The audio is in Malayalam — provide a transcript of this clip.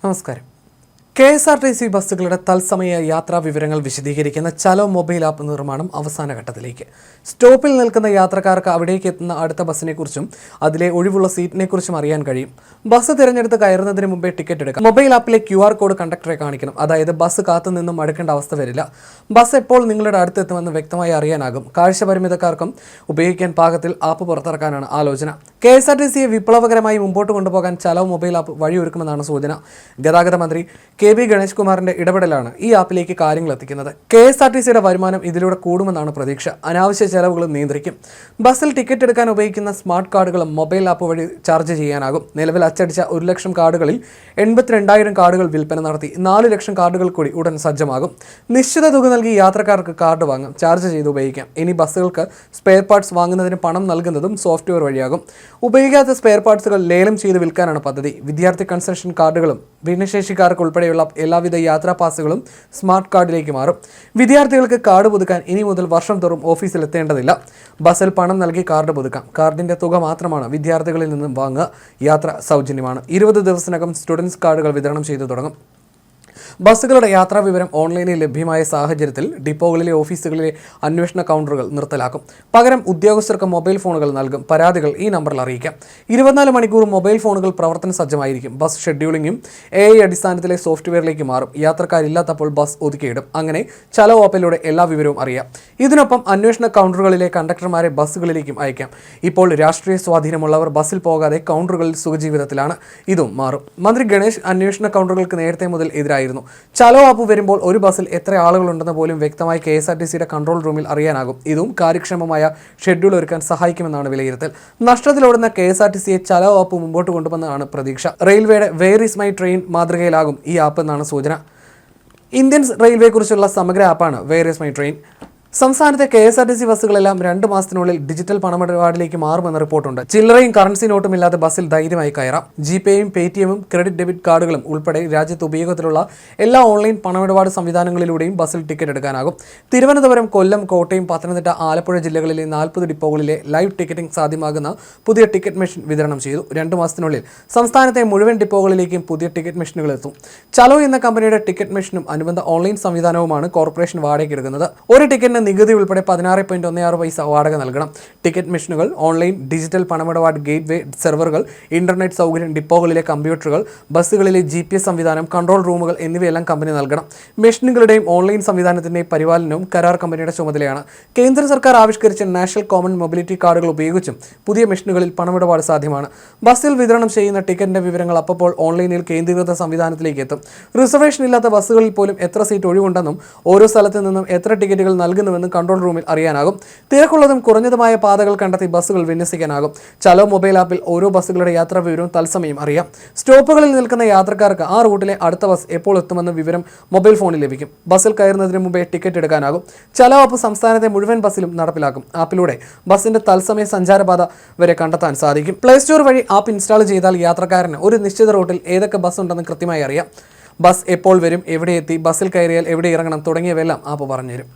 നമസ്കാരം. KSRTC ബസ്സുകളുടെ തത്സമയ യാത്രാ വിവരങ്ങൾ വിശദീകരിക്കുന്ന ചലോ മൊബൈൽ ആപ്പ് നിർമ്മാണം അവസാന ഘട്ടത്തിലേക്ക്. സ്റ്റോപ്പിൽ നിൽക്കുന്ന യാത്രക്കാർക്ക് അവിടേക്ക് എത്തുന്ന അടുത്ത ബസ്സിനെക്കുറിച്ചും അതിലെ ഒഴിവുള്ള സീറ്റിനെക്കുറിച്ചും അറിയാൻ കഴിയും. ബസ് തിരഞ്ഞെടുത്ത് കയറുന്നതിന് മുമ്പേ ടിക്കറ്റ് എടുക്കാം. മൊബൈൽ ആപ്പിലെ QR കോഡ് കണ്ടക്ടറെ കാണിക്കണം. അതായത് ബസ് കാത്തുനിന്നും അടുക്കേണ്ട അവസ്ഥ വരില്ല. ബസ് എപ്പോൾ നിങ്ങളുടെ അടുത്തെത്തുമെന്ന് വ്യക്തമായി അറിയാനാകും. കാഴ്ച പരിമിതക്കാർക്കും ഉപയോഗിക്കാൻ പാകത്തിൽ ആപ്പ് പുറത്തിറക്കാനാണ് ആലോചന. KSRTCയെ വിപ്ലവകരമായി മുമ്പോട്ട് കൊണ്ടുപോകാൻ ചലോ മൊബൈൽ ആപ്പ് വഴിയൊരുക്കുമെന്നാണ് സൂചന. ഗതാഗത മന്ത്രി KB ഗണേഷ് കുമാറിന്റെ ഇടപെടലാണ് ഈ ആപ്പിലേക്ക് കാര്യങ്ങൾ എത്തിക്കുന്നത്. KSRTCയുടെ വരുമാനം ഇതിലൂടെ കൂടുമെന്നാണ് പ്രതീക്ഷ. അനാവശ്യ ചെലവുകളും നിയന്ത്രിക്കും. ബസ്സിൽ ടിക്കറ്റ് എടുക്കാൻ ഉപയോഗിക്കുന്ന സ്മാർട്ട് കാർഡുകളും മൊബൈൽ ആപ്പ് വഴി ചാർജ് ചെയ്യാനാകും. നിലവിൽ അച്ചടിച്ച 1 ലക്ഷം കാർഡുകളിൽ 82,000 കാർഡുകൾ വിൽപ്പന നടത്തി. 4 ലക്ഷം കാർഡുകൾ കൂടി ഉടൻ സജ്ജമാകും. നിശ്ചിത തുക നൽകി യാത്രക്കാർക്ക് കാർഡ് വാങ്ങാം, ചാർജ് ചെയ്ത് ഉപയോഗിക്കാം. ഇനി ബസ്സുകൾക്ക് സ്പെയർ പാർട്സ് വാങ്ങുന്നതിന് പണം നൽകുന്നതും സോഫ്റ്റ്വെയർ വഴിയാകും. ഉപയോഗിക്കാത്ത സ്പെയർ പാർട്സുകൾ ലേലം ചെയ്ത് വിൽക്കാനാണ് പദ്ധതി. വിദ്യാർത്ഥി കൺസെഷൻ കാർഡുകളും ഭിന്നശേഷിക്കാർക്ക് ഉൾപ്പെടെയുള്ള എല്ലാവിധ യാത്രാ പാസുകളും സ്മാർട്ട് കാർഡിലേക്ക് മാറും. വിദ്യാർത്ഥികൾക്ക് കാർഡ് പുതുക്കാൻ ഇനി മുതൽ വർഷം തോറും ഓഫീസിൽ എത്തേണ്ടതില്ല. ബസ്സിൽ പണം നൽകി കാർഡ് പുതുക്കാം. കാർഡിന്റെ തുക മാത്രമാണ് വിദ്യാർത്ഥികളിൽ നിന്നും വാങ്ങുക. യാത്ര സൗജന്യമാണ്. 20 ദിവസത്തിനകം സ്റ്റുഡൻസ് കാർഡുകൾ വിതരണം ചെയ്തു തുടങ്ങും. ബസ്സുകളുടെ യാത്രാ വിവരം ഓൺലൈനിൽ ലഭ്യമായ സാഹചര്യത്തിൽ ഡിപ്പോകളിലെ ഓഫീസുകളിലെ അന്വേഷണ കൗണ്ടറുകൾ നിർത്തലാക്കും. പകരം ഉദ്യോഗസ്ഥർക്ക് മൊബൈൽ ഫോണുകൾ നൽകും. പരാതികൾ ഈ നമ്പറിൽ അറിയിക്കാം. 24 മണിക്കൂർ മൊബൈൽ ഫോണുകൾ പ്രവർത്തന സജ്ജമായിരിക്കും. ബസ് ഷെഡ്യൂളിംഗും AI അടിസ്ഥാനത്തിലെ സോഫ്റ്റ്വെയറിലേക്ക് മാറും. യാത്രക്കാരില്ലാത്തപ്പോൾ ബസ് ഒതുക്കിയിടും. അങ്ങനെ ചലോ ആപ്പിലൂടെ എല്ലാ വിവരവും അറിയാം. ഇതിനൊപ്പം അന്വേഷണ കൗണ്ടറുകളിലെ കണ്ടക്ടർമാരെ ബസ്സുകളിലേക്കും അയക്കാം. ഇപ്പോൾ രാഷ്ട്രീയ സ്വാധീനമുള്ളവർ ബസ്സിൽ പോകാതെ കൗണ്ടറുകളിൽ സുഖജീവിതത്തിലാണ്. ഇതും മാറും. മന്ത്രി ഗണേഷ് അന്വേഷണ കൗണ്ടറുകൾക്ക് നേരത്തെ മുതൽ എതിരായിരുന്നു. ചലോ ആപ്പ് വരുമ്പോൾ ഒരു ബസ്സിൽ എത്ര ആളുകളുണ്ടെന്ന് പോലും വ്യക്തമായി KSRTCയുടെ കൺട്രോൾ റൂമിൽ അറിയാനാകും. ഇതും കാര്യക്ഷമമായ ഷെഡ്യൂൾ ഒരുക്കാൻ സഹായിക്കുമെന്നാണ് വിലയിരുത്തൽ. നഷ്ടത്തിലോടുന്ന KSRTCയെ ചലോ ആപ്പ് മുമ്പോട്ട് കൊണ്ടുവന്നാണ് പ്രതീക്ഷ. റെയിൽവേയുടെ വെയർ ഈസ് മൈ ട്രെയിൻ മാതൃകയിലാകും ഈ ആപ്പ് എന്നാണ് സൂചന. ഇന്ത്യൻ റെയിൽവേയെക്കുറിച്ചുള്ള സമഗ്ര ആപ്പാണ് വെയർ ഈസ് മൈ ട്രെയിൻ. സംസ്ഥാനത്തെ KSRTC ബസ്സുകളെല്ലാം 2 മാസത്തിനുള്ളിൽ ഡിജിറ്റൽ പണമിടപാടിലേക്ക് മാറുമെന്ന റിപ്പോർട്ടുണ്ട്. ചില്ലറയും കറൻസി നോട്ടും ഇല്ലാതെ ബസ്സിൽ ധൈര്യമായി കയറാം. GPayയും പേടിഎമ്മും ക്രെഡിറ്റ് ഡെബിറ്റ് കാർഡുകളും ഉൾപ്പെടെ രാജ്യത്ത് ഉപയോഗത്തിലുള്ള എല്ലാ ഓൺലൈൻ പണമിടപാട് സംവിധാനങ്ങളിലൂടെയും ബസ്സിൽ ടിക്കറ്റ് എടുക്കാനാകും. തിരുവനന്തപുരം, കൊല്ലം, കോട്ടയം, പത്തനംതിട്ട, ആലപ്പുഴ ജില്ലകളിലെ 40 ഡിപ്പോകളിലെ ലൈവ് ടിക്കറ്റിംഗ് സാധ്യമാകുന്ന പുതിയ ടിക്കറ്റ് മെഷീൻ വിതരണം ചെയ്തു. 2 മാസത്തിനുള്ളിൽ സംസ്ഥാനത്തെ മുഴുവൻ ഡിപ്പോകളിലേക്കും പുതിയ ടിക്കറ്റ് മെഷീനുകൾ എത്തും. ചലോ എന്ന കമ്പനിയുടെ ടിക്കറ്റ് മെഷീനും അനുബന്ധ ഓൺലൈൻ സംവിധാനവുമാണ് കോർപ്പറേഷൻ വാടകയ്ക്ക് എടുക്കുന്നത്. ഒരു ടിക്കറ്റിന് നികുതി ഉൾപ്പെടെ 16.16 പൈസ വാടക നൽകണം. ടിക്കറ്റ് മെഷീനുകൾ, ഓൺലൈൻ ഡിജിറ്റൽ പണമിടപാട് ഗേറ്റ്വേ സെർവറുകൾ, ഇന്റർനെറ്റ് സൗകര്യം, ഡിപ്പോകളിലെ കമ്പ്യൂട്ടറുകൾ, ബസ്സുകളിലെ GPS സംവിധാനം, കൺട്രോൾ റൂമുകൾ എന്നിവയെല്ലാം കമ്പനി നൽകണം. മെഷീനുകളുടെയും ഓൺലൈൻ സംവിധാനത്തിന്റെയും പരിപാലനവും കരാർ കമ്പനിയുടെ ചുമതലയാണ്. കേന്ദ്ര സർക്കാർ ആവിഷ്കരിച്ച നാഷണൽ കോമൺ മൊബിലിറ്റി കാർഡുകൾ ഉപയോഗിച്ചും പുതിയ മെഷീനുകളിൽ പണമിടപാട് സാധ്യമാണ്. ബസ്സിൽ വിതരണം ചെയ്യുന്ന ടിക്കറ്റിന്റെ വിവരങ്ങൾ അപ്പോൾ ഓൺലൈനിൽ കേന്ദ്രീകൃത സംവിധാനത്തിലേക്ക് എത്തും. റിസർവേഷൻ ഇല്ലാത്ത ബസ്സുകളിൽ പോലും എത്ര സീറ്റ് ഒഴിവുണ്ടെന്നും ഓരോ സ്ഥലത്തു നിന്നും എത്ര ടിക്കറ്റുകൾ നൽകുന്നുവെന്നും കൺട്രോൾ റൂമിൽ അറിയാനാകും. തിരക്കുള്ളതും കുറഞ്ഞതുമായ പാതകൾ കണ്ടെത്തി ബസ്സുകൾ വിന്യസിക്കാനാകും. ചലോ മൊബൈൽ ആപ്പിൽ ഓരോ ബസ്സുകളുടെ യാത്രാ വിവരവും തത്സമയം അറിയാം. സ്റ്റോപ്പുകളിൽ നിൽക്കുന്ന യാത്രക്കാർക്ക് ആ റൂട്ടിലെ അടുത്ത ബസ് എപ്പോൾ എത്തുമെന്ന വിവരം മൊബൈൽ ഫോണിൽ ലഭിക്കും. ബസ്സിൽ കയറുന്നതിന് മുമ്പേ ടിക്കറ്റ് എടുക്കാനാകും. ചലോ ആപ്പ് സംസ്ഥാനത്തെ മുഴുവൻ ബസ്സിലും നടപ്പിലാക്കും. ആപ്പിലൂടെ ബസ്സിന്റെ തത്സമയ സഞ്ചാരപാത വരെ കണ്ടെത്താൻ സാധിക്കും. പ്ലേ സ്റ്റോർ വഴി ആപ്പ് ഇൻസ്റ്റാൾ ചെയ്താൽ യാത്രക്കാരന് ഒരു നിശ്ചിത റൂട്ടിൽ ഏതൊക്കെ ബസ് ഉണ്ടെന്ന് കൃത്യമായി അറിയാം. ബസ് എപ്പോൾ വരും, എവിടെ എത്തി, ബസ്സിൽ കയറിയാൽ എവിടെ ഇറങ്ങണം തുടങ്ങിയവയെല്ലാം ആപ്പ് പറഞ്ഞുതരും.